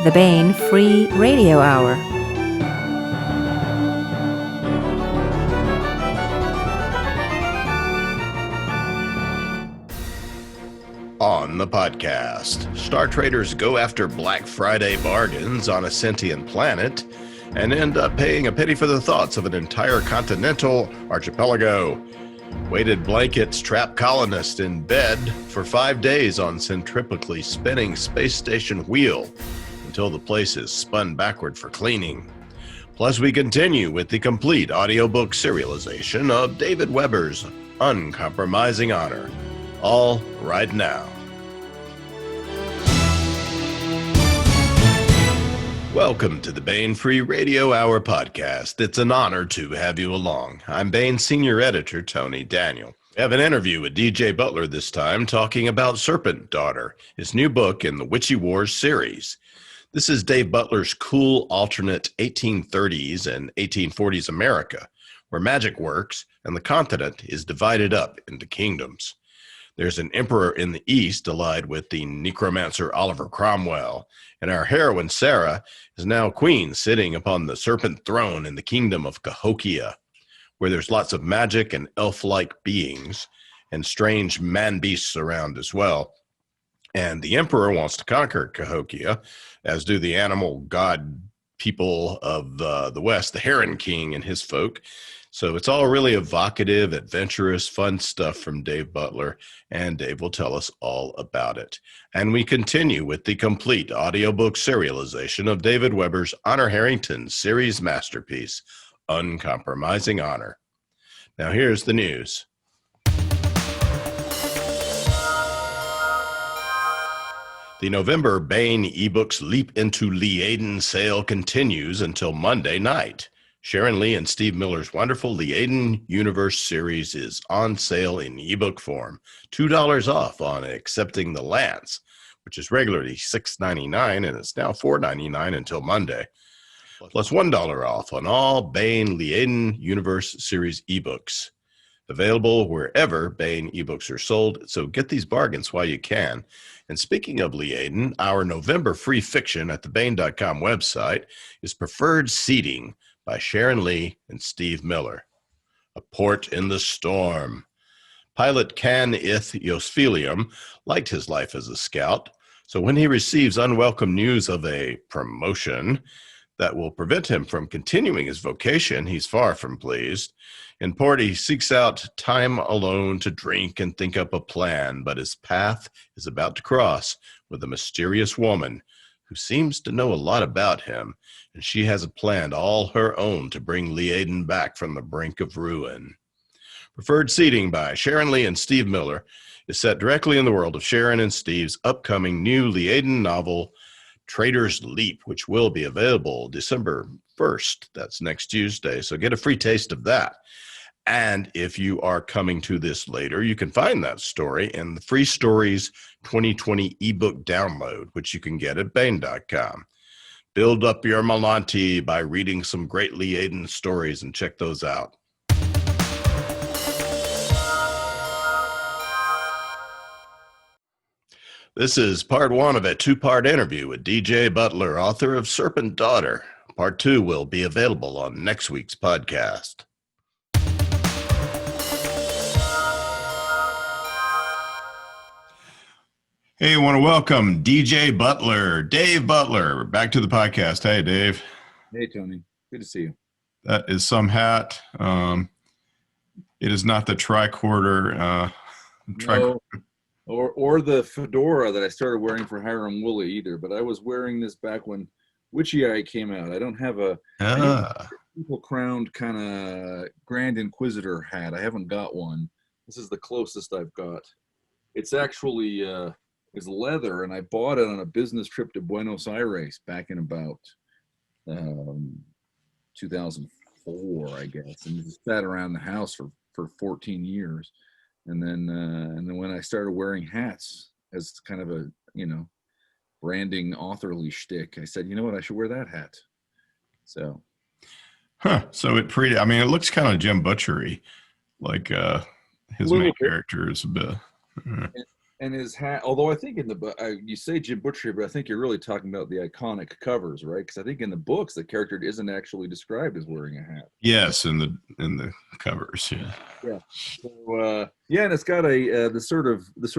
the Bane Free Radio Hour. On the podcast, Star Traders go after Black Friday bargains on a sentient planet and end up paying a penny for the thoughts of an entire continental archipelago. Weighted blankets trap colonists in bed for 5 days on centripetally spinning space station wheel until the place is spun backward for cleaning. Plus, we continue with the complete audiobook serialization of David Weber's Uncompromising Honor. All right now. Welcome to the Bane Free Radio Hour podcast. It's an honor to have you along. I'm Bane Senior Editor Tony Daniel. We have an interview with DJ Butler this time talking about Serpent Daughter, his new book in the Witchy Wars series. This is Dave Butler's cool alternate 1830s and 1840s America, where magic works and the continent is divided up into kingdoms. There's an emperor in the east allied with the necromancer Oliver Cromwell, and our heroine Sarah is now queen sitting upon the serpent throne in the kingdom of Cahokia, where there's lots of magic and elf-like beings and strange man-beasts around as well. And the emperor wants to conquer Cahokia, as do the animal god people of the West, the Heron King and his folk. So it's all really evocative, adventurous, fun stuff from Dave Butler, and Dave will tell us all about it. And we continue with the complete audiobook serialization of David Weber's Honor Harrington series masterpiece, Uncompromising Honor. Now here's the news. The November Bane eBooks Leap into Liaden sale continues until Monday night. Sharon Lee and Steve Miller's wonderful Liaden Universe series is on sale in ebook form. $2 off on Accepting the Lance, which is regularly $6.99 and it's now $4.99 until Monday. Plus $1 off on all Bane Liaden Universe series ebooks. Available wherever Bane ebooks are sold, so get these bargains while you can. And speaking of Liaden, our November free fiction at the Bane.com website is Preferred Seating by Sharon Lee and Steve Miller. A Port in the Storm. Pilot Can Ith Yosphelium liked his life as a scout, so when he receives unwelcome news of a promotion that will prevent him from continuing his vocation, he's far from pleased. In port, he seeks out time alone to drink and think up a plan, but his path is about to cross with a mysterious woman who seems to know a lot about him, and she has a plan all her own to bring Liaden back from the brink of ruin. Preferred Seating by Sharon Lee and Steve Miller is set directly in the world of Sharon and Steve's upcoming new Liaden novel, Trader's Leap, which will be available December 1st. That's next Tuesday, so get a free taste of that. And if you are coming to this later, you can find that story in the Free Stories 2020 ebook download, which you can get at Bane.com. Build up your Melanti by reading some great Liaden stories and check those out. This is part one of a two-part interview with DJ Butler, author of Serpent Daughter. Part two will be available on next week's podcast. Hey, I want to welcome DJ Butler, Dave Butler, back to the podcast. Hey, Dave. Hey, Tony. Good to see you. That is some hat. It is not the tricorder. No, or the fedora that I started wearing for Hiram Woolley either, but I was wearing this back when Witchy Eye came out. I don't have a people-crowned kind of Grand Inquisitor hat. I haven't got one. This is the closest I've got. It's actually... is leather, and I bought it on a business trip to Buenos Aires back in about 2004, I guess, and just sat around the house for 14 years, and then when I started wearing hats as kind of a branding authorly shtick, I said, you know what, I should wear that hat. So, So it looks kind of Jim Butchery, like his main character is a bit. And his hat, although I think in the you say Jim Butcher, but I think you're really talking about the iconic covers, right? Because I think in the books the character isn't actually described as wearing a hat. Yes, in the covers, yeah. Yeah. So yeah, and it's got a the sort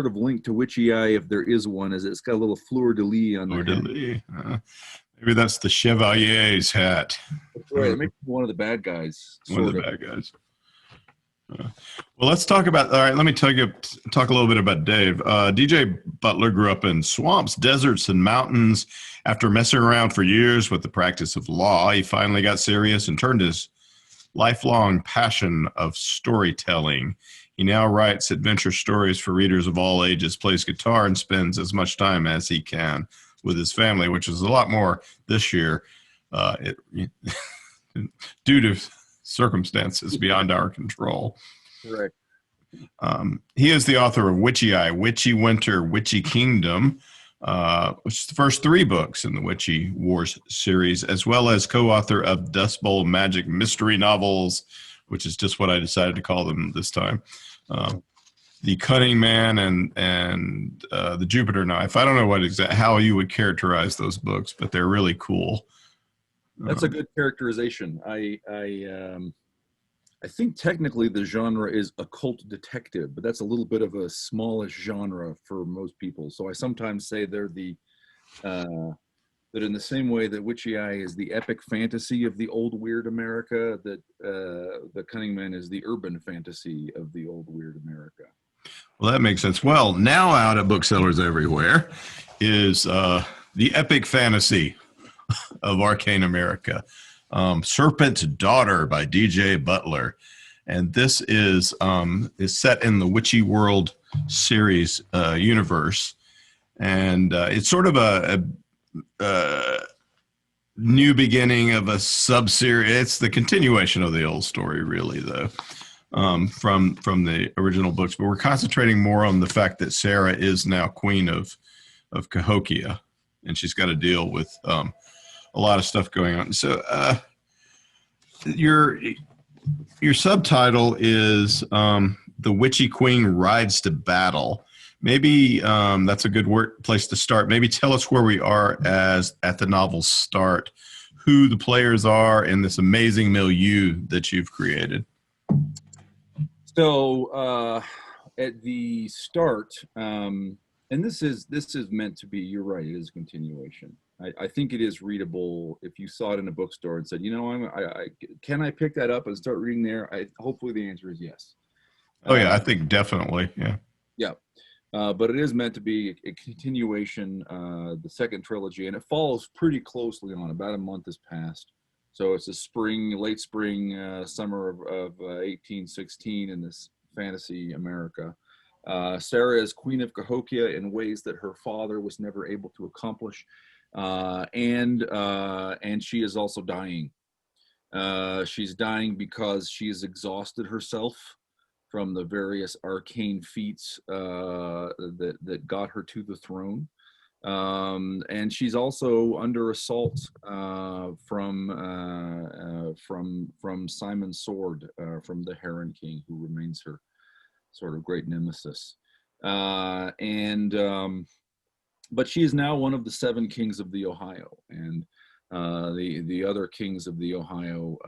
of link to Witchy Eye, if there is one, is it's got a little fleur de lis on the head. Maybe that's the Chevalier's hat. That's right. It makes one of the bad guys. One of the bad guys. Well, let's talk about. All right, let me talk a little bit about Dave. DJ Butler grew up in swamps, deserts, and mountains. After messing around for years with the practice of law, he finally got serious and turned his lifelong passion of storytelling. He now writes adventure stories for readers of all ages, plays guitar, and spends as much time as he can with his family, which is a lot more this year, due to circumstances beyond our control. Correct. He is the author of Witchy Eye, Witchy Winter, Witchy Kingdom, which is the first 3 books in the Witchy Wars series, as well as co-author of Dust Bowl Magic Mystery Novels, which is just what I decided to call them this time. The Cunning Man and the Jupiter Knife. I don't know how you would characterize those books, but they're really cool. That's a good characterization. I think technically the genre is occult detective, but that's a little bit of a smallish genre for most people. So I sometimes say they're that in the same way that Witchy Eye is the epic fantasy of the old weird America, that the Cunning Man is the urban fantasy of the old weird America. Well, that makes sense. Well, now out at booksellers everywhere is the epic fantasy of Arcane America, Serpent Daughter by DJ Butler. And this is set in the Witchy World series universe. And it's sort of a new beginning of a sub-series. It's the continuation of the old story, really, though, from the original books. But we're concentrating more on the fact that Sarah is now queen of Cahokia, and she's got to deal with a lot of stuff going on. So your subtitle is The Witchy Queen Rides to Battle. Maybe that's a good place to start. Maybe tell us where we are at the novel's start, who the players are, and this amazing milieu that you've created. So at the start, and this is meant to be, you're right, it is a continuation. I think it is readable if you saw it in a bookstore and said, can I pick that up and start reading there? Hopefully the answer is yes. Oh yeah, I think definitely, yeah. Yeah. But it is meant to be a continuation, the second trilogy, and it follows pretty closely on. About a month has passed. So it's late spring, summer of 1816 in this fantasy America. Sarah is queen of Cahokia in ways that her father was never able to accomplish. And she is also dying. She's dying because she has exhausted herself from the various arcane feats that got her to the throne. And she's also under assault from Simon's sword, from the Heron King, who remains her sort of great nemesis. But she is now one of the 7 kings of the Ohio, and the other kings of the Ohio,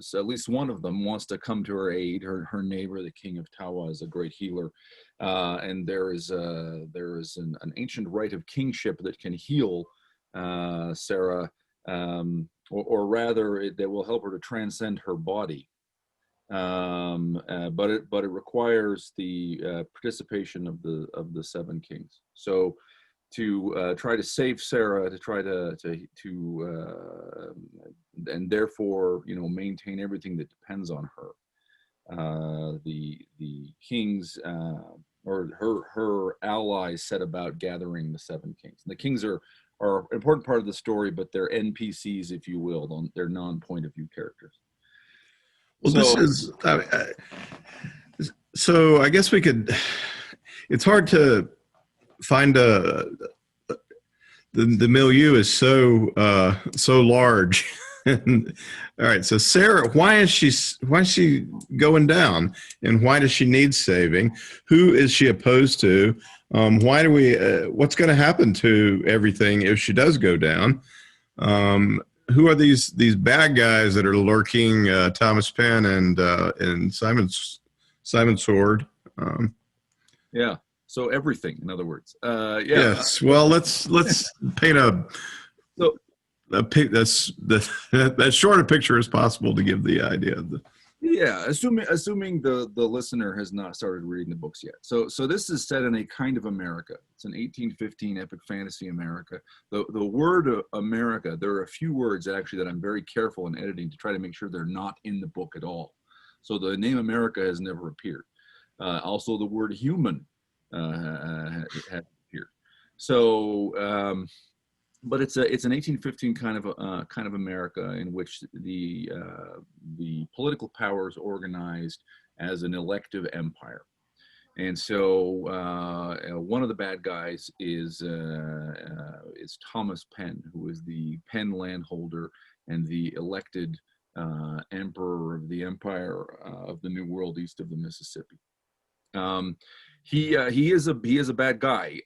so at least one of them wants to come to her aid. Her neighbor, the king of Tawa, is a great healer, and there is an ancient right of kingship that can heal Sarah, or rather, that will help her to transcend her body. But it requires the participation of the 7 kings. So to try to save Sarah, to try to and therefore maintain everything that depends on her. The kings or her allies set about gathering the 7 kings. And the kings are an important part of the story, but they're NPCs, if you will. They're non-point of view characters. Well, this is so. I guess we could. It's hard to find the milieu is so large All right. So Sarah, why is she going down, and why does she need saving? Who is she opposed to? Why do we? What's going to happen to everything if she does go down? Who are these bad guys that are lurking? Thomas Penn and Simon Sword. Yeah. So everything, in other words. Yeah. Yes. Well, let's paint So as short a picture as possible to give the idea of the. yeah, assuming the listener has not started reading the books yet. So this is set in a kind of America. It's an 1815 epic fantasy America. The word America, there are a few words actually that I'm very careful in editing to try to make sure they're not in the book at all. So the name America has never appeared. Also, the word human has appeared. So. But it's an 1815 kind of America in which the political power is organized as an elective empire, and so one of the bad guys is Thomas Penn, who is the Penn landholder and the elected emperor of the empire of the New World east of the Mississippi. He is a bad guy.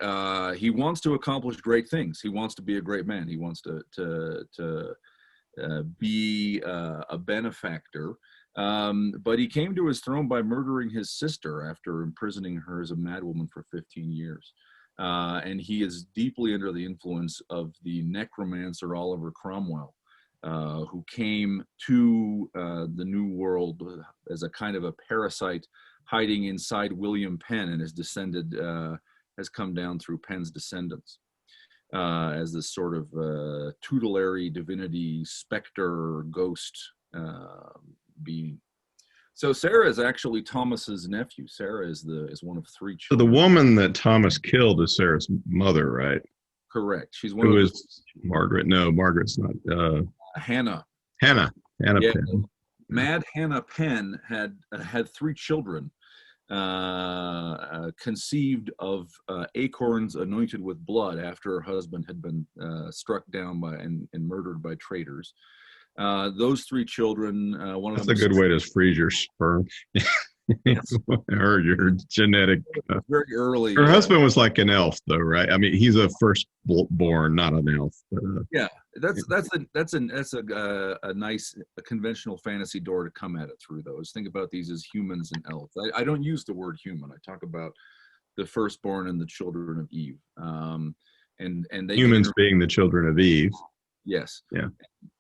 He wants to accomplish great things. He wants to be a great man. He wants to be a benefactor. But he came to his throne by murdering his sister after imprisoning her as a madwoman for 15 years. And he is deeply under the influence of the necromancer Oliver Cromwell, who came to the New World as a kind of a parasite, hiding inside William Penn, and has come down through Penn's descendants as this sort of tutelary divinity, specter, ghost being. So Sarah is actually Thomas's nephew. Sarah is one of three children. So the woman that Thomas killed is Sarah's mother, right? Correct. She's one. Who is Margaret? No, Margaret's not. Hannah. Hannah Yeah. Penn. Mad Hannah Penn had three children, conceived of acorns anointed with blood after her husband had been struck down by and murdered by traitors. Those three children, one of them. That's a good way to freeze your sperm. Yes. Or your genetic. Very early. Her husband was like an elf, though, right? I mean, he's a firstborn, not an elf. But, yeah, that's a nice conventional fantasy door to come at it through. Those think about these as humans and elves. I don't use the word human. I talk about the firstborn and the children of Eve. And they humans being the children of Eve. Yes. Yeah.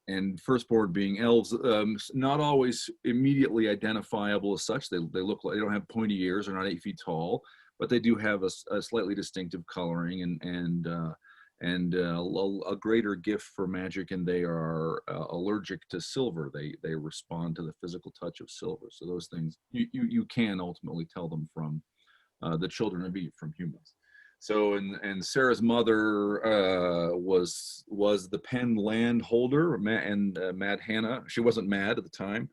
And firstborn being elves, not always immediately identifiable as such. They look like they don't have pointy ears, they're not 8 feet tall, but they do have a slightly distinctive coloring and a greater gift for magic, and they are allergic to silver. They respond to the physical touch of silver. So those things you can ultimately tell them from the children of Eve, from humans. So, and Sarah's mother was the Penn landholder, and Mad Hannah. She wasn't mad at the time,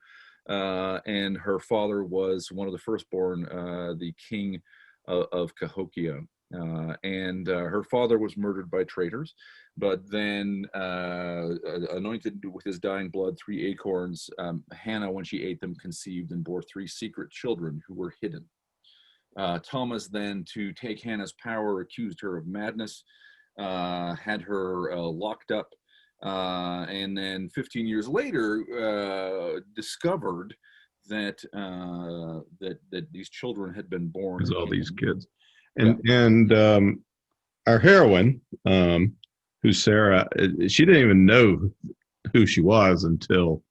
and her father was one of the firstborn, the king of Cahokia, and her father was murdered by traitors, but then anointed with his dying blood 3 acorns. Hannah, when she ate them, conceived and bore 3 secret children who were hidden. Thomas then, to take Hannah's power, accused her of madness, had her locked up, and then 15 years later discovered that these children had been born. There's all these kids, and our heroine, who's Sarah, she didn't even know who she was until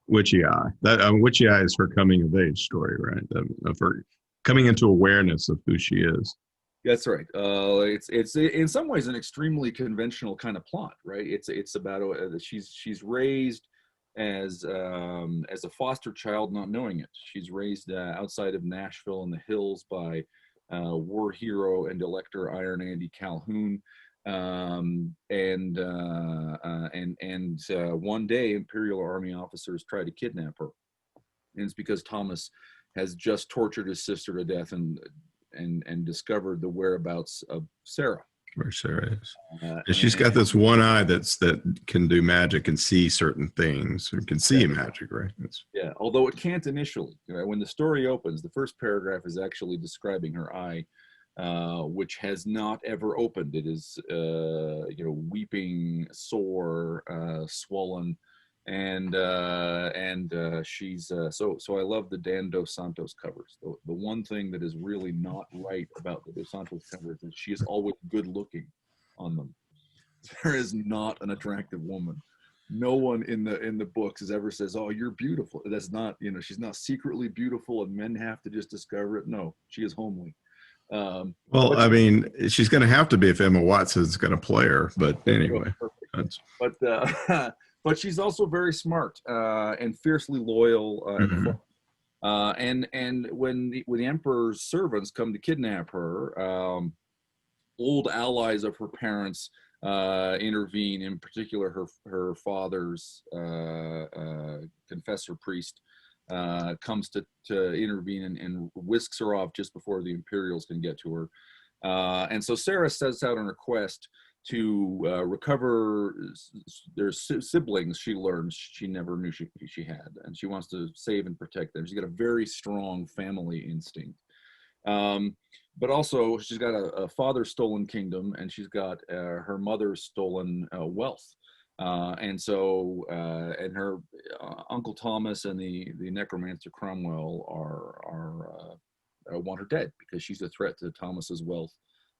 Witchy Eye. Witchy Eye is her coming of age story, right? Of her coming into awareness of who she is. That's right. It's in some ways an extremely conventional kind of plot, right? It's about she's raised as a foster child, not knowing it. She's raised outside of Nashville in the hills by war hero and elector Iron Andy Calhoun, and one day Imperial Army officers try to kidnap her, and it's because Thomas has just tortured his sister to death and discovered the whereabouts of Sarah. where Sarah is. And she's got this one eye that can do magic and see certain things, or can see magic, right? Yeah, although it can't initially. When the story opens, the first paragraph is actually describing her eye, which has not ever opened. It is, weeping, sore, swollen, and she's so I love the Dan Dos Santos covers. The one thing that is really not right about the Dos Santos covers is she is always good looking on them. There is not an attractive woman. No one in the books has ever says, "Oh, you're beautiful." That's not, she's not secretly beautiful and men have to just discover it. No, she is homely. Well, I mean, she's going to have to be if Emma Watson's going to play her. But anyway, but she's also very smart and fiercely loyal. And when the emperor's servants come to kidnap her, old allies of her parents intervene. In particular, her father's confessor priest comes to intervene and whisks her off just before the Imperials can get to her. And so Sarah sets out on her quest to recover their siblings she learns she never knew she had, and she wants to save and protect them. She's got a very strong family instinct. But also she's got a father's stolen kingdom, and she's got her mother's stolen wealth. And her Uncle Thomas and the necromancer Cromwell are want her dead because she's a threat to Thomas's wealth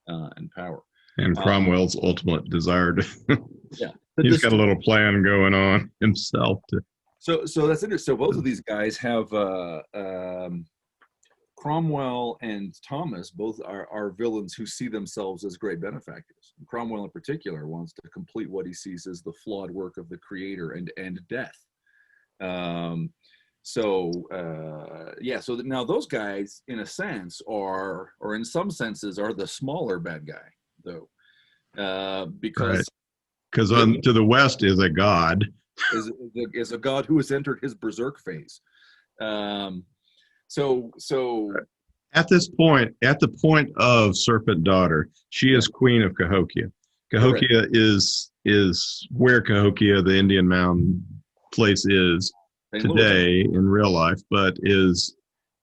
and power. And Cromwell's ultimate desire to he's got a little plan going on himself to. So that's interesting. So both of these guys have Cromwell and Thomas both are villains who see themselves as great benefactors. Cromwell in particular wants to complete what he sees as the flawed work of the creator and end death. So now those guys, in a sense, or in some senses, are the smaller bad guy, though, because to the west is a god, is a god who has entered his berserk phase. So at the point of Serpent Daughter, she is queen of Cahokia. Cahokia is where Cahokia, the Indian mountain place, is today in real life, but is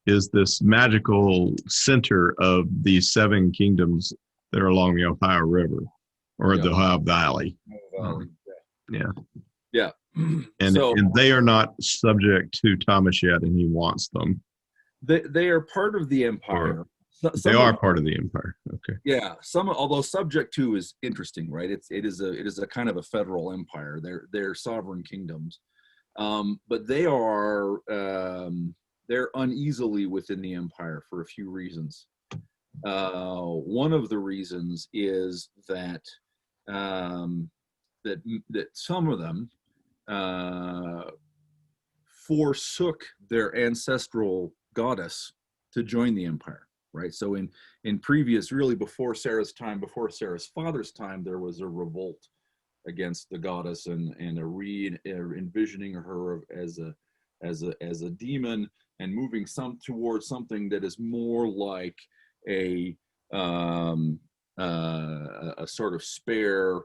this magical center of these 7 kingdoms that are along the Ohio River or the Ohio Valley. And they are not subject to Thomas yet, and he wants them. They are part of the empire. They are part of the empire. Okay. Yeah. Although subject to is interesting, right? It is a kind of a federal empire. They're sovereign kingdoms, but they're uneasily within the empire for a few reasons. One of the reasons is that that some of them forsook their ancestral goddess to join the empire, right? So in previous, really before Sarah's father's time, there was a revolt against the goddess and envisioning her as a demon and moving towards something that is more like a sort of spare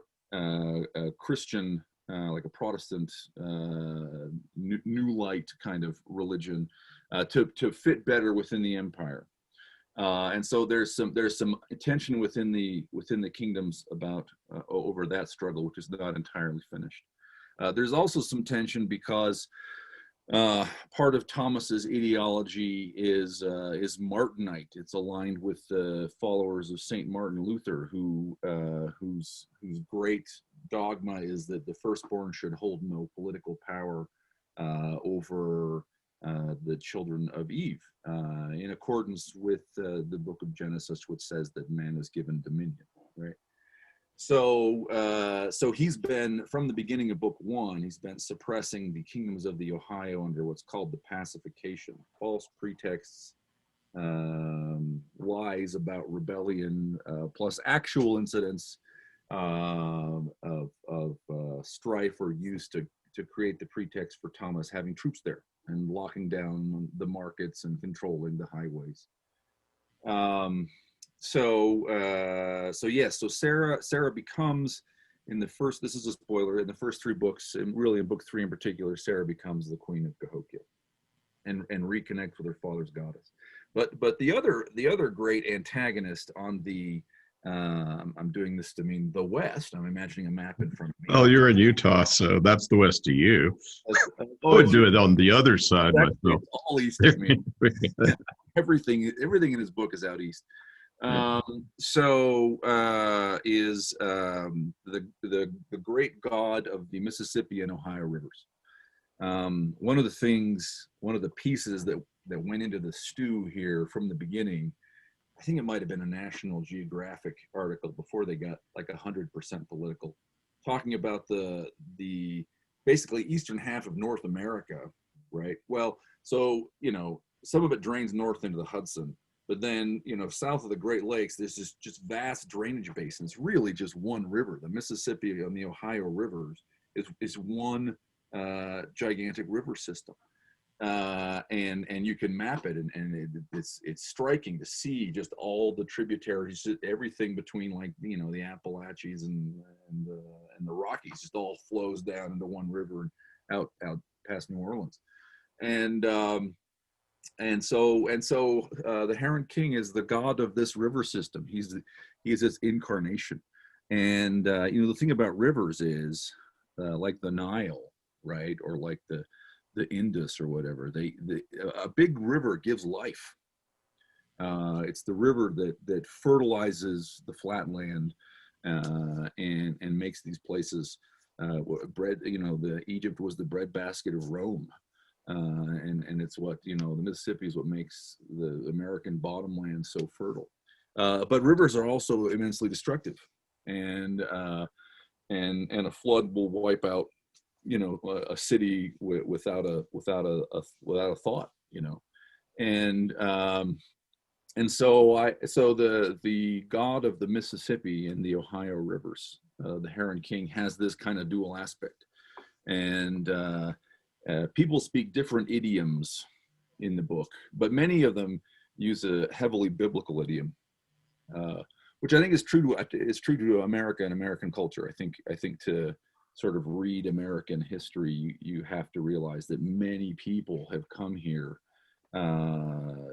Christian, like a Protestant new light kind of religion, to fit better within the empire. And so there's some tension within the kingdoms about over that struggle, which is not entirely finished. There's also some tension because part of Thomas's ideology is Martinite. It's aligned with the followers of Saint Martin Luther, whose great dogma is that the firstborn should hold no political power over the children of Eve, in accordance with the book of Genesis, which says that man is given dominion, right? So he's been, from the beginning of book 1, he's been suppressing the kingdoms of the Ohio under what's called the pacification, false pretexts, lies about rebellion, plus actual incidents of strife or use to create the pretext for Thomas having troops there and locking down the markets and controlling the highways. So Sarah becomes, in the first, this is a spoiler, in the first 3 books, and really in book 3 in particular, Sarah becomes the queen of Cahokia and reconnect with her father's goddess. But the other great antagonist on the I'm doing this to mean the West. I'm imagining a map in front of me. Oh, you're in Utah, so that's the West of you. I would do it on the other side myself. It's all east of me. Everything in his book is out east. Is the great god of the Mississippi and Ohio rivers. One of the pieces that went into the stew here from the beginning, I think it might have been a National Geographic article before they got like 100% political, talking about the basically eastern half of North America, right? Well, so, some of it drains north into the Hudson, but then, south of the Great Lakes, there's just vast drainage basins, really just one river. The Mississippi and the Ohio rivers is one gigantic river system. And you can map it, and it's striking to see just all the tributaries, everything between the Appalachians and the Rockies, just all flows down into one river and out past New Orleans. And so the Heron King is the god of this river system. He's its incarnation. And the thing about rivers is like the Nile, right, or like the Indus or whatever, a big river gives life. It's the river that fertilizes the flatland and makes these places bread. Egypt was the breadbasket of Rome, and it's what the Mississippi is what makes the American bottomland so fertile. But rivers are also immensely destructive, and a flood will wipe out a city without a thought, and so the god of the Mississippi and the Ohio rivers, the Heron King, has this kind of dual aspect, and people speak different idioms in the book, but many of them use a heavily biblical idiom, which I think is true to America and American culture. I think to sort of read American history, you have to realize that many people have come here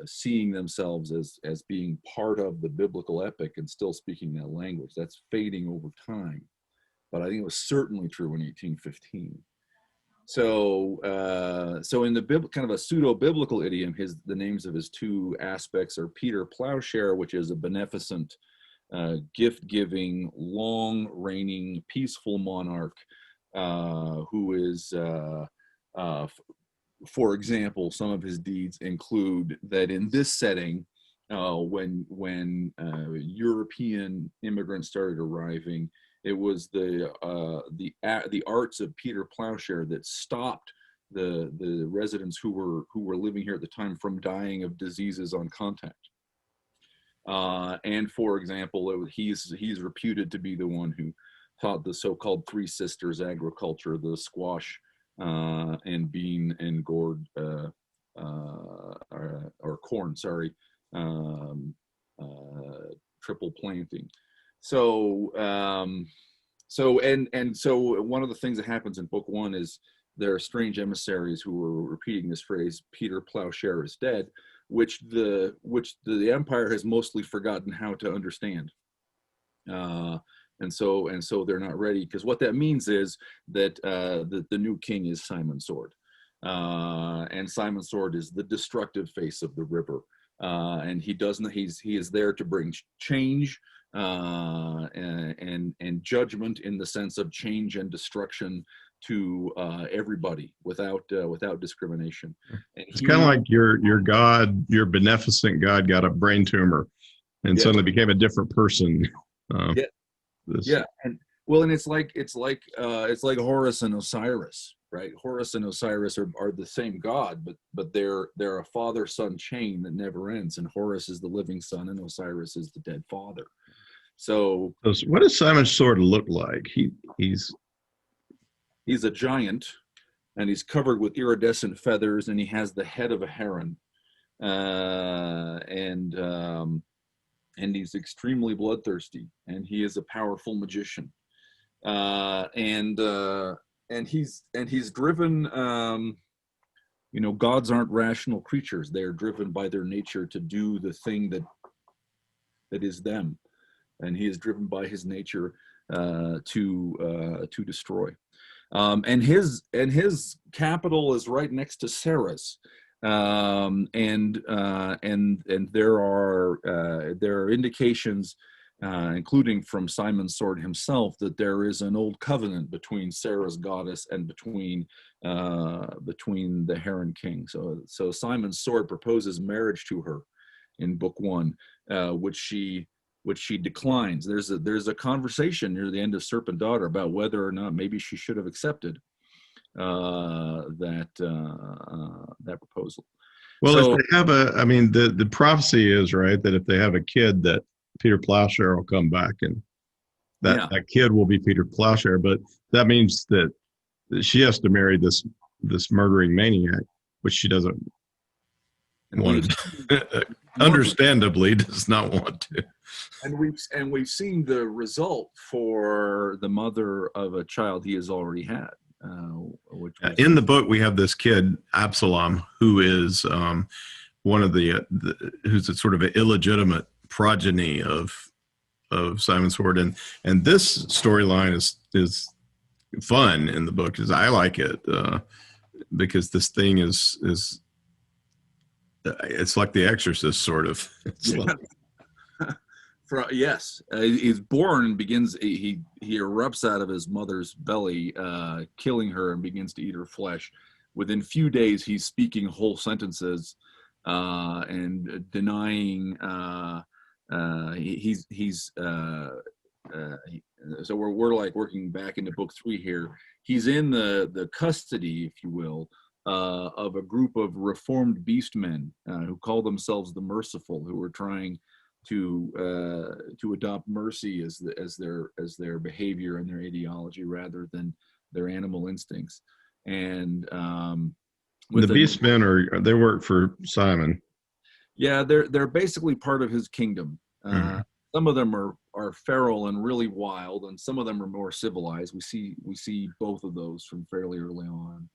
seeing themselves as being part of the biblical epic and still speaking that language. That's fading over time, but I think it was certainly true in 1815. So in the kind of a pseudo-biblical idiom, the names of his 2 aspects are Peter Plowshare, which is a beneficent, gift-giving, long-reigning, peaceful monarch who is, for example, some of his deeds include that in this setting, when European immigrants started arriving, it was the arts of Peter Plowshare that stopped the residents who were living here at the time from dying of diseases on contact. And for example, he's reputed to be the one who taught the so-called 3 sisters agriculture, the squash and bean and gourd or corn, triple planting. So one of the things that happens in book 1 is there are strange emissaries who are repeating this phrase, Peter Plowshare is dead, which the empire has mostly forgotten how to understand. And so they're not ready, because what that means is that the new king is Simon Sword, and Simon Sword is the destructive face of the river, and he is there to bring change and judgment in the sense of change and destruction to everybody without discrimination. And it's kind of like your god, your beneficent god, got a brain tumor and suddenly became a different person. And it's like Horus and Osiris, right? Horus and Osiris are the same god, but they're a father-son chain that never ends, and Horus is the living son and Osiris is the dead father. So what does Simon Sword look like? He's a giant, and he's covered with iridescent feathers, and he has the head of a heron, and he's extremely bloodthirsty, and he is a powerful magician, and he's driven. Gods aren't rational creatures; they are driven by their nature to do the thing that is them, and he is driven by his nature to destroy. And his capital is right next to Sarah's. And there are indications, including from Simon Sword himself, that there is an old covenant between Sarah's goddess and between the Heron King. So Simon Sword proposes marriage to her in book 1, which she declines. There's a conversation near the end of Serpent Daughter about whether or not maybe she should have accepted that proposal. Well, so, if they have the prophecy is right that if they have a kid, that Peter Plowshare will come back, and that kid will be Peter Plowshare. But that means that she has to marry this murdering maniac, which she doesn't want to. Understandably, does not want to. And we've seen the result for the mother of a child he has already had. In the book, we have this kid Absalom, who is one of who's a sort of an illegitimate progeny of Simon Sword, and this storyline is fun in the book, because I like it because this thing is it's like The Exorcist, sort of. Yes, he's born and begins. He erupts out of his mother's belly, killing her, and begins to eat her flesh. Within few days, he's speaking whole sentences and denying. So we're like working back into book 3 here. He's in the custody, if you will, of a group of reformed beastmen who call themselves the Merciful, who are trying to adopt mercy as their behavior and their ideology rather than their animal instincts. And the beastmen they work for Simon. Yeah, they're basically part of his kingdom. Some of them are feral and really wild, and some of them are more civilized. We see both of those from fairly early on.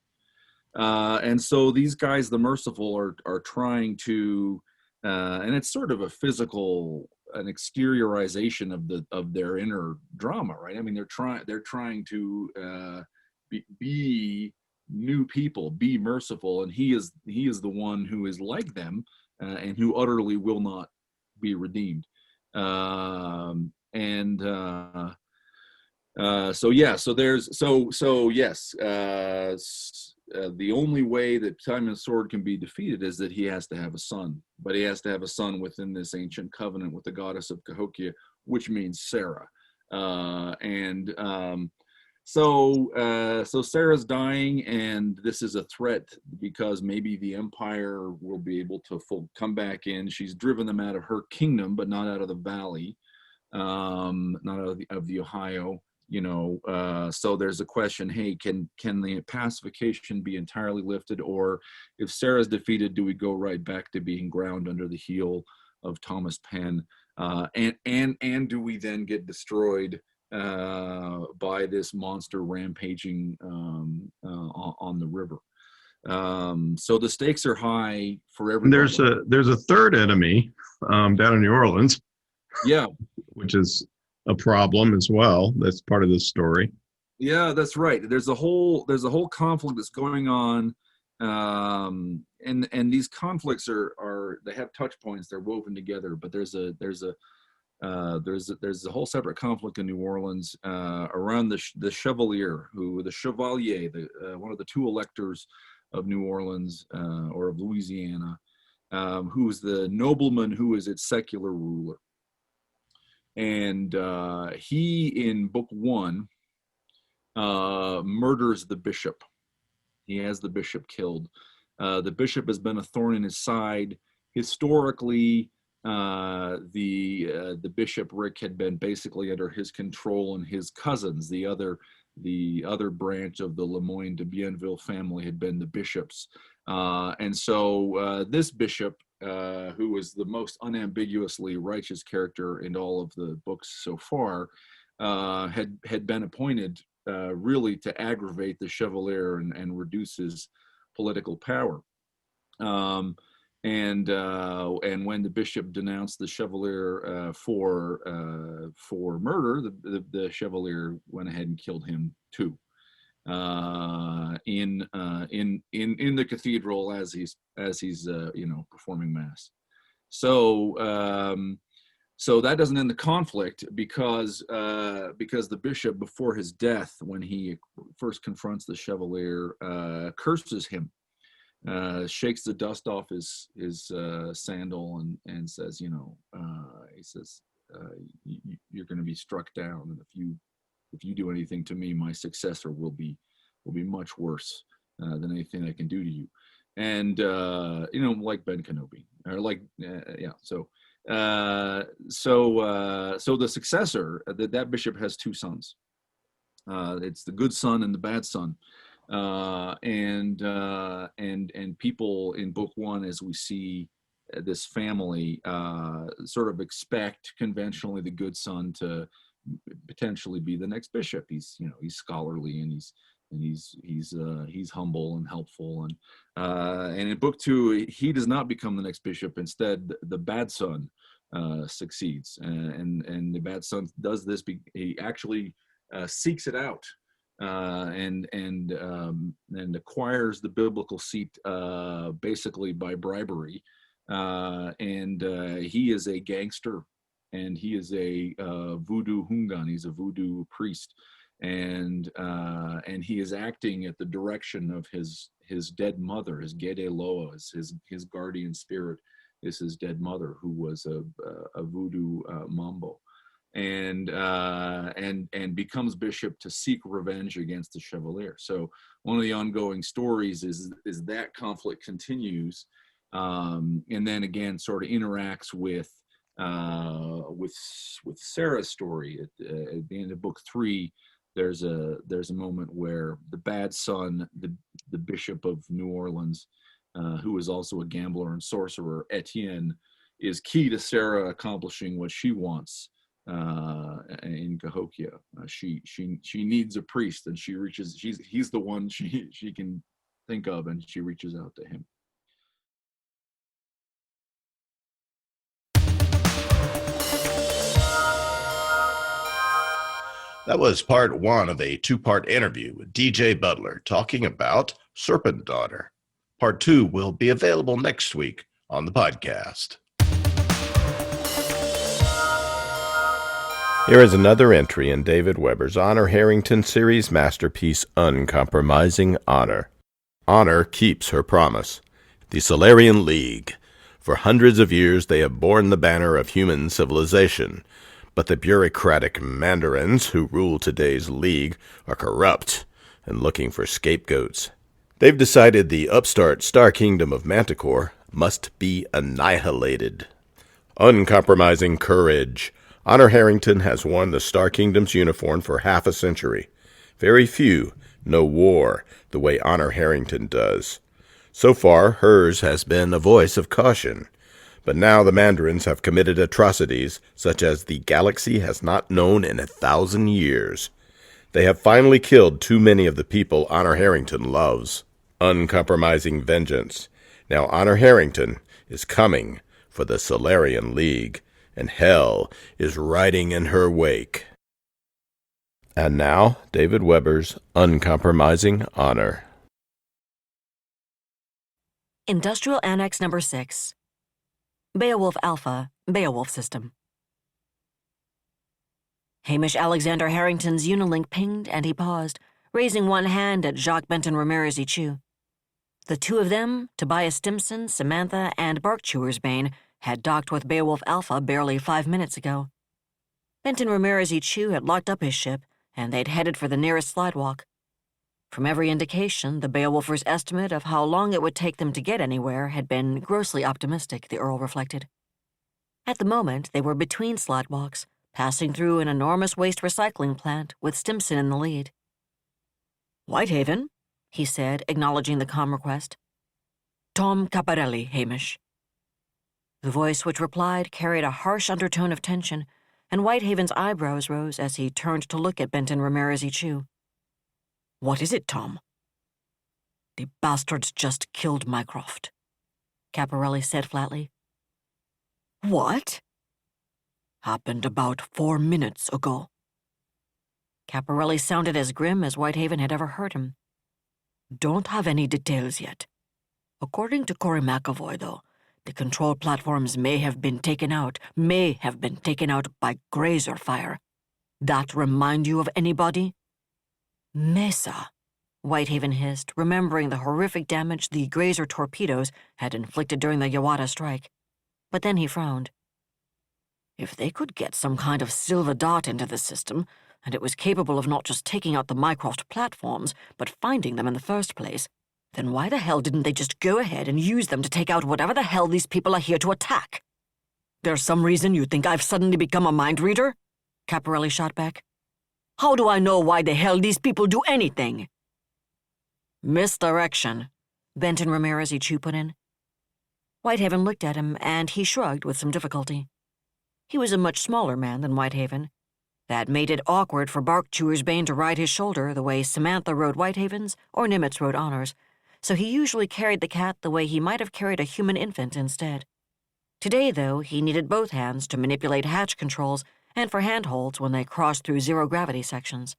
And so these guys, the Merciful, are trying to, and it's sort of an exteriorization of their inner drama, right? I mean, they're trying to be new people, be merciful, and he is the one who is like them and who utterly will not be redeemed. The only way that Simon's Sword can be defeated is that he has to have a son, but he has to have a son within this ancient covenant with the goddess of Cahokia, which means Sarah. So Sarah's dying, and this is a threat because maybe the Empire will be able to come back in. She's driven them out of her kingdom, but not out of the valley, not out of the Ohio. So there's a question: hey, can the pacification be entirely lifted, or if Sarah's defeated, do we go right back to being ground under the heel of Thomas Penn? And do we then get destroyed by this monster rampaging on the river? So the stakes are high for everybody. There's a third enemy down in New Orleans. Yeah, which is a problem as well. That's part of this story. Yeah, that's right. There's a whole conflict that's going on, and these conflicts they have touch points. They're woven together, but there's a whole separate conflict in New Orleans around the Chevalier, one of the 2 electors of New Orleans or of Louisiana, who is the nobleman who is its secular ruler. And he, in book 1, murders the bishop. He has the bishop killed. The bishop has been a thorn in his side. Historically, the bishopric had been basically under his control, and his cousins, the other branch of the Lemoyne de Bienville family, had been the bishops. And so this bishop who was the most unambiguously righteous character in all of the books so far, had been appointed really to aggravate the Chevalier and reduce his political power. And when the bishop denounced the Chevalier for murder, the Chevalier went ahead and killed him too, in the cathedral as he's performing mass. So that doesn't end the conflict because the bishop, before his death, when he first confronts the Chevalier, curses him, shakes the dust off his sandal and says, he says, you're going to be struck down, and if you do anything to me, my successor will be much worse than anything I can do to you. And like Ben Kenobi, or like So the successor, that bishop has two sons. It's the good son and the bad son. And people in book one, as we see this family, sort of expect conventionally the good son to potentially be the next bishop. He's scholarly, and he's humble and helpful, and in book two he does not become the next bishop. Instead, the bad son succeeds, and the bad son does this. He actually seeks it out, and acquires the biblical seat basically by bribery, and he is a gangster, and he is a voodoo hungan. He's a voodoo priest, and he is acting at the direction of his dead mother, his Gede Loa, his guardian spirit is his dead mother, who was a voodoo mambo, and becomes bishop to seek revenge against the Chevalier. So one of the ongoing stories is that conflict continues, and then again sort of interacts with Sarah's story at the end of book three. There's a moment where the bad son, the Bishop of New Orleans, who is also a gambler and sorcerer, Etienne, is key to Sarah accomplishing what she wants in Cahokia. She needs a priest, and he's the one she can think of, and she reaches out to him. That was part one of a two-part interview with DJ Butler talking about Serpent Daughter. Part two will be available next week on the podcast. Here is another entry in David Weber's Honor Harrington series masterpiece, Uncompromising Honor. Honor keeps her promise. The Solarian League. For hundreds of years they have borne the banner of human civilization. But the bureaucratic mandarins who rule today's League are corrupt and looking for scapegoats. They've decided the upstart Star Kingdom of Manticore must be annihilated. Uncompromising courage. Honor Harrington has worn the Star Kingdom's uniform for half a century. Very few know war the way Honor Harrington does. So far, hers has been a voice of caution. But now the Mandarins have committed atrocities such as the galaxy has not known in 1,000 years. They have finally killed too many of the people Honor Harrington loves. Uncompromising vengeance. Now Honor Harrington is coming for the Solarian League, and hell is riding in her wake. And now, David Weber's Uncompromising Honor. Industrial Annex Number 6. Beowulf Alpha, Beowulf System. Hamish Alexander Harrington's Unilink pinged, and he paused, raising one hand at Jacques Benton Ramirez Echu. The two of them, Tobias Stimson, Samantha, and Bark Chewer's Bane, had docked with Beowulf Alpha barely 5 minutes ago. Benton Ramirez Echu had locked up his ship, and they'd headed for the nearest slidewalk. From every indication, the Beowulfers' estimate of how long it would take them to get anywhere had been grossly optimistic, the Earl reflected. At the moment, they were between slidewalks, passing through an enormous waste recycling plant, with Stimson in the lead. "Whitehaven," he said, acknowledging the comm request. "Tom Caparelli, Hamish." The voice which replied carried a harsh undertone of tension, and Whitehaven's eyebrows rose as he turned to look at Benton Ramirez Chu. "What is it, Tom?" "The bastards just killed Mycroft," Caporelli said flatly. "What?" "Happened about 4 minutes ago." Caporelli sounded as grim as Whitehaven had ever heard him. "Don't have any details yet. According to Corey McAvoy, though, the control platforms may have been taken out by grazer fire. That remind you of anybody?" "Mesa," Whitehaven hissed, remembering the horrific damage the grazer torpedoes had inflicted during the Yawata strike. But then he frowned. If they could get some kind of silver dart into the system, and it was capable of not just taking out the Mycroft platforms, but finding them in the first place, then why the hell didn't they just go ahead and use them to take out whatever the hell these people are here to attack? "There's some reason you think I've suddenly become a mind reader?" Caporelli shot back. "How do I know why the hell these people do anything?" "Misdirection," Benton Ramirez Chu put in. Whitehaven looked at him, and he shrugged with some difficulty. He was a much smaller man than Whitehaven. That made it awkward for Bark-Chewer's Bane to ride his shoulder the way Samantha rode Whitehaven's or Nimitz rode Honors, so he usually carried the cat the way he might have carried a human infant instead. Today, though, he needed both hands to manipulate hatch controls and for handholds when they crossed through zero-gravity sections.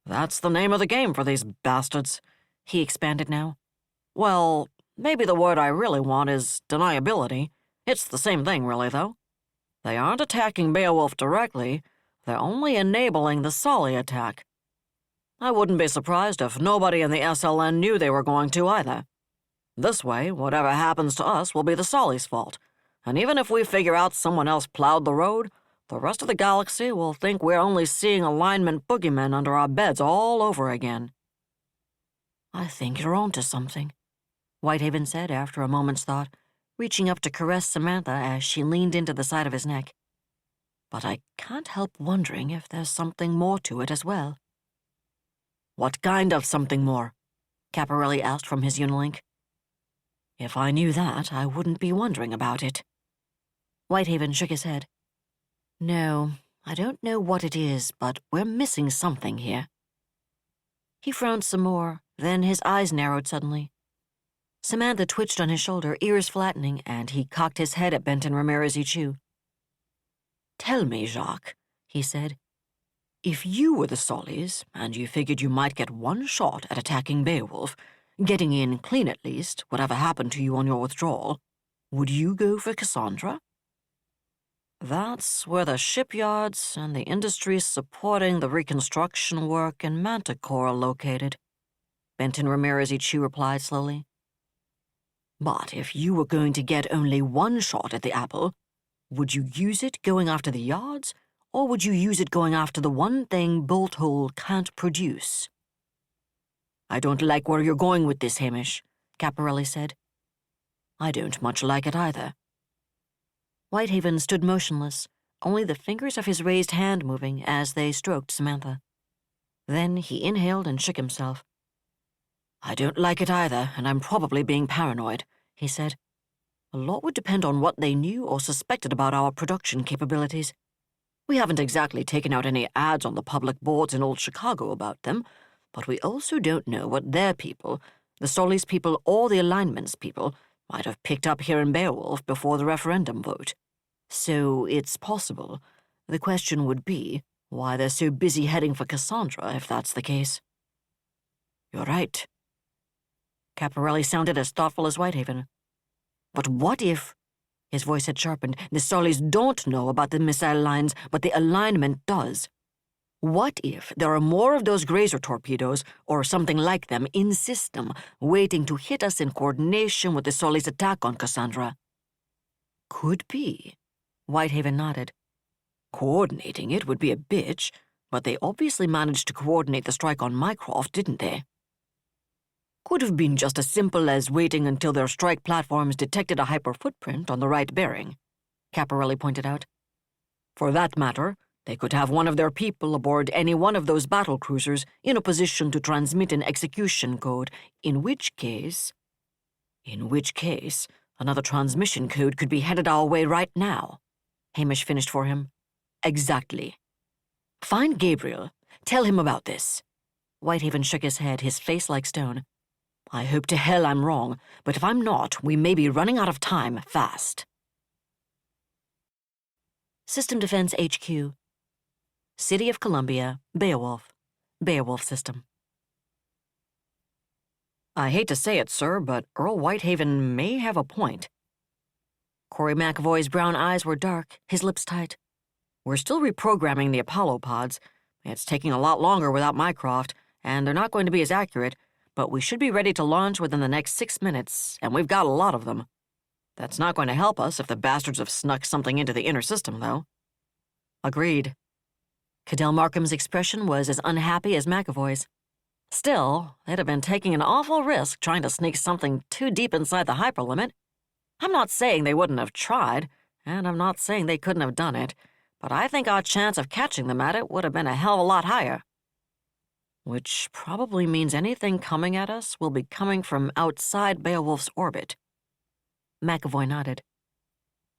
"That's the name of the game for these bastards," he expanded now. "Well, maybe the word I really want is deniability. It's the same thing, really, though. They aren't attacking Beowulf directly. They're only enabling the Sully attack. I wouldn't be surprised if nobody in the SLN knew they were going to either. This way, whatever happens to us will be the Sully's fault. And even if we figure out someone else plowed the road, the rest of the galaxy will think we're only seeing alignment boogeymen under our beds all over again." "I think you're onto something," Whitehaven said after a moment's thought, reaching up to caress Samantha as she leaned into the side of his neck. "But I can't help wondering if there's something more to it as well." "What kind of something more?" Caporelli asked from his Unilink. "If I knew that, I wouldn't be wondering about it." Whitehaven shook his head. "No, I don't know what it is, but we're missing something here." He frowned some more, then his eyes narrowed suddenly. Samantha twitched on his shoulder, ears flattening, and he cocked his head at Benton Ramirez Chu. "Tell me, Jacques," he said, "if you were the Solis, and you figured you might get one shot at attacking Beowulf, getting in clean at least, whatever happened to you on your withdrawal, would you go for Cassandra?" "That's where the shipyards and the industries supporting the reconstruction work in Manticore are located," Benton Ramirez Chu replied slowly. "But if you were going to get only one shot at the apple, would you use it going after the yards, or would you use it going after the one thing Bolt Hole can't produce?" "I don't like where you're going with this, Hamish," Caporelli said. "I don't much like it either." Whitehaven stood motionless, only the fingers of his raised hand moving as they stroked Samantha. Then he inhaled and shook himself. "I don't like it either, and I'm probably being paranoid," he said. "A lot would depend on what they knew or suspected about our production capabilities. We haven't exactly taken out any ads on the public boards in old Chicago about them, but we also don't know what their people, the Solis people or the Alignments people, might have picked up here in Beowulf before the referendum vote. So it's possible. The question would be why they're so busy heading for Cassandra if that's the case." "You're right." Caporelli sounded as thoughtful as Whitehaven. "But what if," his voice had sharpened, "the Solis don't know about the missile lines, but the alignment does? What if there are more of those grazer torpedoes, or something like them, in system, waiting to hit us in coordination with the Solis' attack on Cassandra?" "Could be," Whitehaven nodded. "Coordinating it would be a bitch, but they obviously managed to coordinate the strike on Mycroft, didn't they?" "Could have been just as simple as waiting until their strike platforms detected a hyper footprint on the right bearing," Caporelli pointed out. "For that matter, they could have one of their people aboard any one of those battle cruisers in a position to transmit an execution code, in which case, Another transmission code could be headed our way right now. Hamish finished for him. Exactly. Find Gabriel. Tell him about this. Whitehaven shook his head, his face like stone. I hope to hell I'm wrong, but if I'm not, we may be running out of time fast. System Defense HQ. City of Columbia, Beowulf. Beowulf System. I hate to say it, sir, but Earl Whitehaven may have a point. Corey McAvoy's brown eyes were dark, his lips tight. We're still reprogramming the Apollo pods. It's taking a lot longer without Mycroft, and they're not going to be as accurate, but we should be ready to launch within the next 6 minutes, and we've got a lot of them. That's not going to help us if the bastards have snuck something into the inner system, though. Agreed. Cadell Markham's expression was as unhappy as McAvoy's. Still, they'd have been taking an awful risk trying to sneak something too deep inside the hyperlimit. I'm not saying they wouldn't have tried, and I'm not saying they couldn't have done it, but I think our chance of catching them at it would have been a hell of a lot higher. Which probably means anything coming at us will be coming from outside Beowulf's orbit. McAvoy nodded.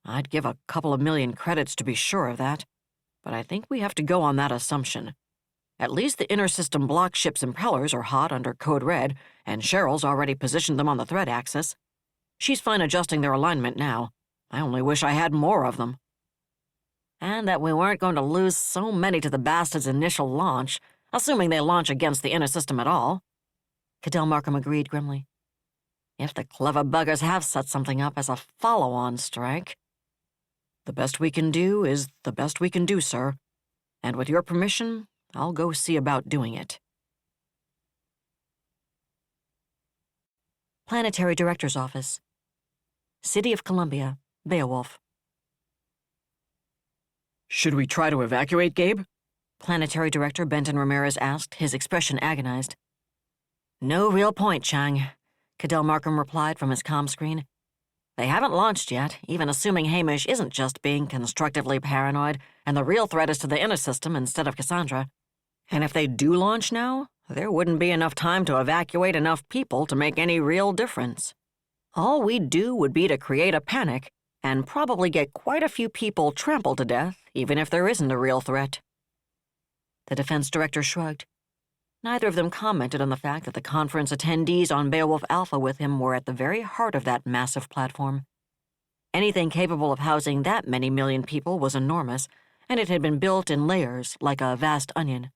I'd give a couple of million credits to be sure of that, but I think we have to go on that assumption. At least the inner system block ship's impellers are hot under Code Red, and Cheryl's already positioned them on the threat axis. She's fine adjusting their alignment now. I only wish I had more of them. And that we weren't going to lose so many to the bastards' initial launch, assuming they launch against the inner system at all. Cadell Markham agreed grimly. If the clever buggers have set something up as a follow-on strike. The best we can do is the best we can do, sir. And with your permission, I'll go see about doing it. Planetary Director's Office. City of Columbia, Beowulf. Should we try to evacuate, Gabe? Planetary Director Benton Ramirez asked, his expression agonized. No real point, Chang, Cadell Markham replied from his comm screen. They haven't launched yet, even assuming Hamish isn't just being constructively paranoid, and the real threat is to the inner system instead of Cassandra. And if they do launch now, there wouldn't be enough time to evacuate enough people to make any real difference. All we'd do would be to create a panic, and probably get quite a few people trampled to death, even if there isn't a real threat. The defense director shrugged. Neither of them commented on the fact that the conference attendees on Beowulf Alpha with him were at the very heart of that massive platform. Anything capable of housing that many million people was enormous, and it had been built in layers like a vast onion.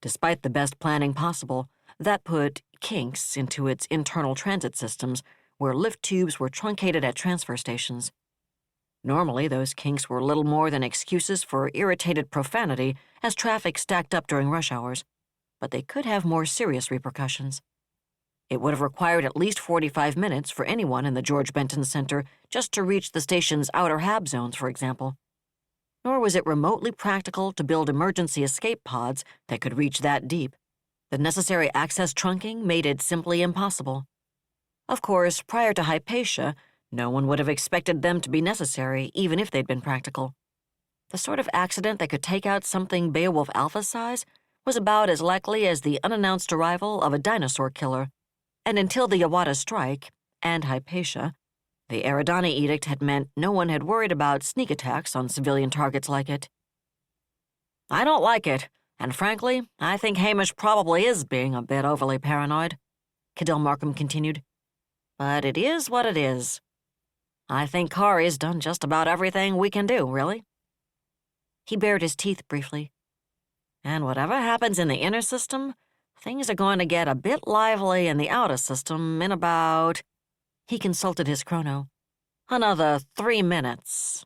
Despite the best planning possible, that put kinks into its internal transit systems, where lift tubes were truncated at transfer stations. Normally, those kinks were little more than excuses for irritated profanity as traffic stacked up during rush hours, but they could have more serious repercussions. It would have required at least 45 minutes for anyone in the George Benton Center just to reach the station's outer hab zones, for example. Nor was it remotely practical to build emergency escape pods that could reach that deep. The necessary access trunking made it simply impossible. Of course, prior to Hypatia, no one would have expected them to be necessary, even if they'd been practical. The sort of accident that could take out something Beowulf Alpha size was about as likely as the unannounced arrival of a dinosaur killer, and until the Yawata strike, and Hypatia, the Eridani Edict had meant no one had worried about sneak attacks on civilian targets like it. I don't like it, and frankly, I think Hamish probably is being a bit overly paranoid, Cadell Markham continued. But it is what it is. I think Kari's done just about everything we can do, really. He bared his teeth briefly. And whatever happens in the inner system, things are going to get a bit lively in the outer system in about... He consulted his chrono. Another 3 minutes.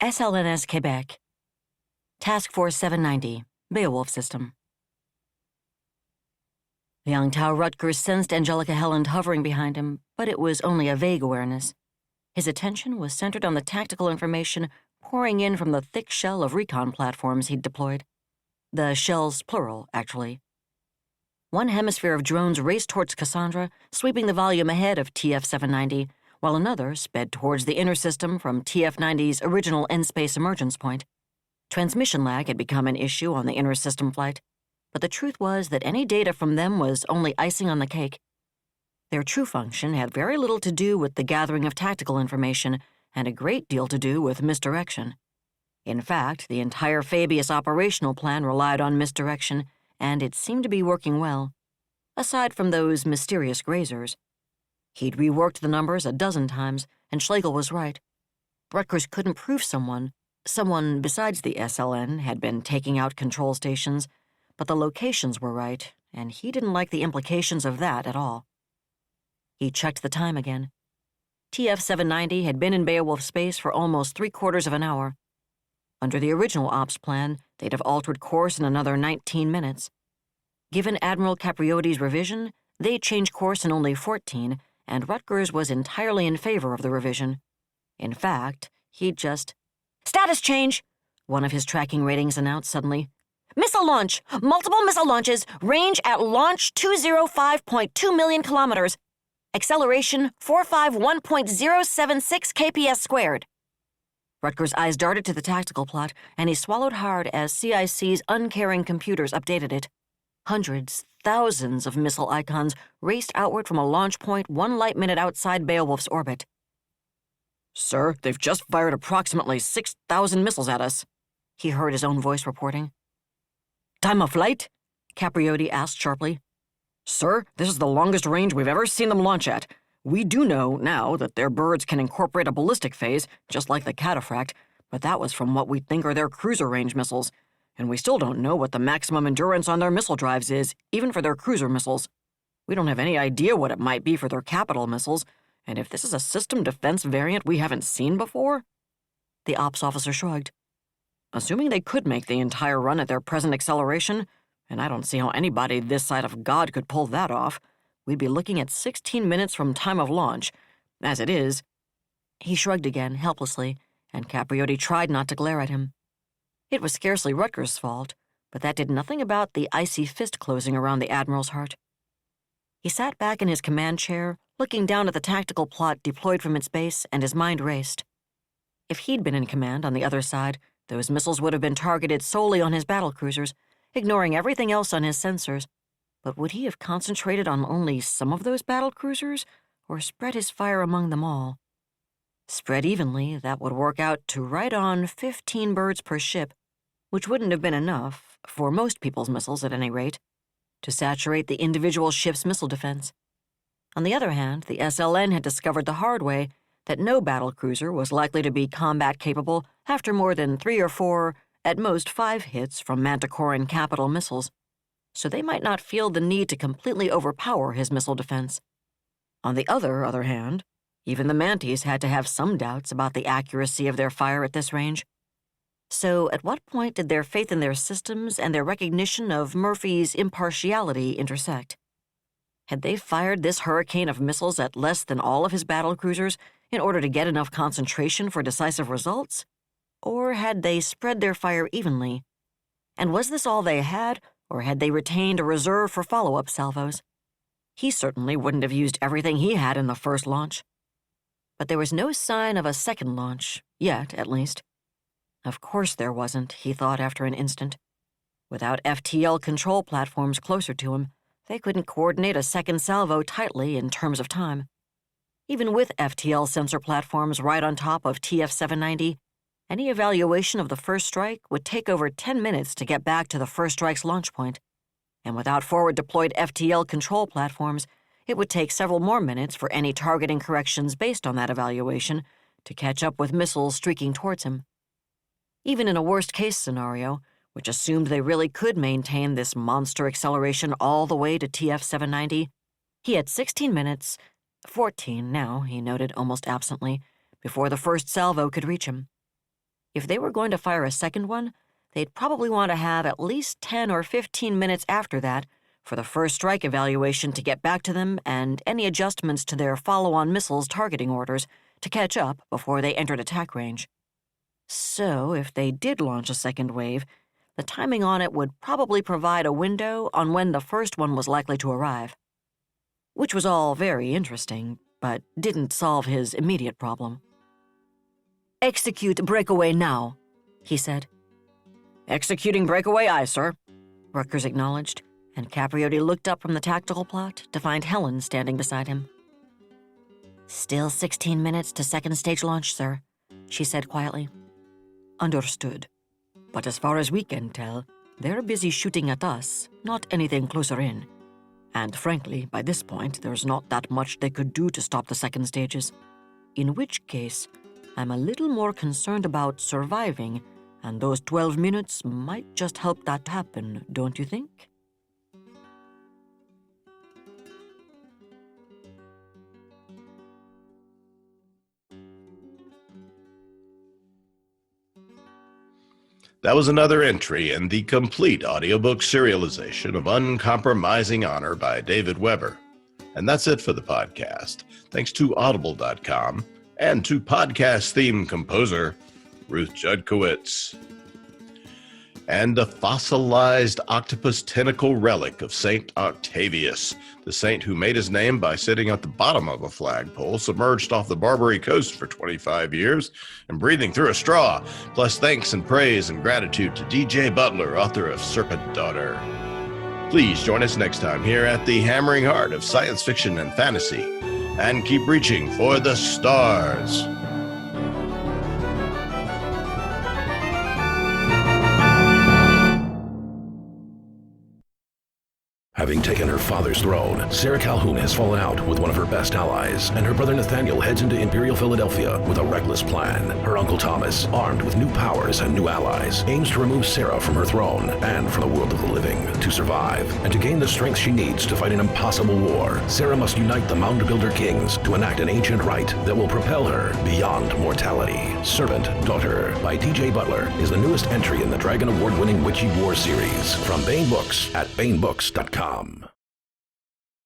SLNS Quebec. Task Force 790, Beowulf System. Liang Tao Rutgers sensed Angelica Helland hovering behind him, but it was only a vague awareness. His attention was centered on the tactical information pouring in from the thick shell of recon platforms he'd deployed. The shells plural, actually. One hemisphere of drones raced towards Cassandra, sweeping the volume ahead of TF-790, while another sped towards the inner system from TF-90's original in-space emergence point. Transmission lag had become an issue on the inner system flight. but the truth was that any data from them was only icing on the cake. Their true function had very little to do with the gathering of tactical information and a great deal to do with misdirection. In fact, the entire Fabius operational plan relied on misdirection, and it seemed to be working well, aside from those mysterious grazers. He'd reworked the numbers a dozen times, and Schlegel was right. Rutgers couldn't prove someone besides the SLN had been taking out control stations, but the locations were right, and he didn't like the implications of that at all. He checked the time again. TF-790 had been in Beowulf space for almost 3/4 of an hour. Under the original ops plan, they'd have altered course in another 19 minutes. Given Admiral Capriotti's revision, they'd change course in only 14, and Rutgers was entirely in favor of the revision. In fact, he'd just... "Status change!" one of his tracking ratings announced suddenly. "Missile launch! Multiple missile launches! Range at launch 205.2 million kilometers! Acceleration 451.076 kps squared!" Rutgers' eyes darted to the tactical plot, and he swallowed hard as CIC's uncaring computers updated it. Hundreds, thousands of missile icons raced outward from a launch point 1 light minute outside Beowulf's orbit. "Sir, they've just fired approximately 6,000 missiles at us," he heard his own voice reporting. "Time of flight?" Capriotti asked sharply. "Sir, this is the longest range we've ever seen them launch at. We do know now that their birds can incorporate a ballistic phase, just like the cataphract, but that was from what we think are their cruiser range missiles, and we still don't know what the maximum endurance on their missile drives is, even for their cruiser missiles. We don't have any idea what it might be for their capital missiles, and if this is a system defense variant we haven't seen before..." The ops officer shrugged. "Assuming they could make the entire run at their present acceleration, and I don't see how anybody this side of God could pull that off, we'd be looking at 16 minutes from time of launch. As it is..." He shrugged again, helplessly, and Capriotti tried not to glare at him. It was scarcely Rutgers' fault, but that did nothing about the icy fist closing around the Admiral's heart. He sat back in his command chair, looking down at the tactical plot deployed from its base, and his mind raced. If he'd been in command on the other side, those missiles would have been targeted solely on his battlecruisers, ignoring everything else on his sensors. But would he have concentrated on only some of those battlecruisers, or spread his fire among them all? Spread evenly, that would work out to right on 15 birds per ship, which wouldn't have been enough, for most people's missiles at any rate, to saturate the individual ship's missile defense. On the other hand, the SLN had discovered the hard way that no battlecruiser was likely to be combat-capable after more than 3 or 4, at most 5 hits from Manticoran capital missiles, so they might not feel the need to completely overpower his missile defense. On the other hand, even the Manties had to have some doubts about the accuracy of their fire at this range. So at what point did their faith in their systems and their recognition of Murphy's impartiality intersect? Had they fired this hurricane of missiles at less than all of his battlecruisers in order to get enough concentration for decisive results? Or had they spread their fire evenly? And was this all they had, or had they retained a reserve for follow-up salvos? He certainly wouldn't have used everything he had in the first launch. But there was no sign of a second launch, yet, at least. Of course there wasn't, he thought after an instant. Without FTL control platforms closer to him, they couldn't coordinate a second salvo tightly in terms of time. Even with FTL sensor platforms right on top of TF-790, any evaluation of the first strike would take over 10 minutes to get back to the first strike's launch point. And without forward-deployed FTL control platforms, it would take several more minutes for any targeting corrections based on that evaluation to catch up with missiles streaking towards him. Even in a worst-case scenario, which assumed they really could maintain this monster acceleration all the way to TF-790, he had 16 minutes, 14 now, he noted almost absently, before the first salvo could reach him. If they were going to fire a second one, they'd probably want to have at least 10 or 15 minutes after that for the first strike evaluation to get back to them and any adjustments to their follow-on missiles targeting orders to catch up before they entered attack range. So, if they did launch a second wave, the timing on it would probably provide a window on when the first one was likely to arrive. Which was all very interesting, but didn't solve his immediate problem. "Execute breakaway now," he said. "Executing breakaway, aye, sir." Rutgers acknowledged, and Capriotti looked up from the tactical plot to find Helen standing beside him. "Still 16 minutes to second stage launch, sir," she said quietly. "Understood. But as far as we can tell, they're busy shooting at us, not anything closer in. And frankly, by this point, there's not that much they could do to stop the second stages. In which case, I'm a little more concerned about surviving, and those 12 minutes might just help that happen, don't you think?" That was another entry in the complete audiobook serialization of Uncompromising Honor by David Weber. And that's it for the podcast. Thanks to Audible.com and to podcast theme composer Ruth Judkowitz. And a fossilized octopus tentacle relic of Saint Octavius, the saint who made his name by sitting at the bottom of a flagpole submerged off the Barbary coast for 25 years and breathing through a straw. Plus thanks and praise and gratitude to DJ Butler, author of Serpent Daughter. Please join us next time here at the hammering heart of science fiction and fantasy, and keep reaching for the stars. Having taken her father's throne, Sarah Calhoun has fallen out with one of her best allies, and her brother Nathaniel heads into Imperial Philadelphia with a reckless plan. Her uncle Thomas, armed with new powers and new allies, aims to remove Sarah from her throne and from the world of the living. To survive, and to gain the strength she needs to fight an impossible war, Sarah must unite the Mound Builder Kings to enact an ancient rite that will propel her beyond mortality. Serpent Daughter by DJ Butler is the newest entry in the Dragon Award-winning Witchy Wars series from Baen Books at baenbooks.com.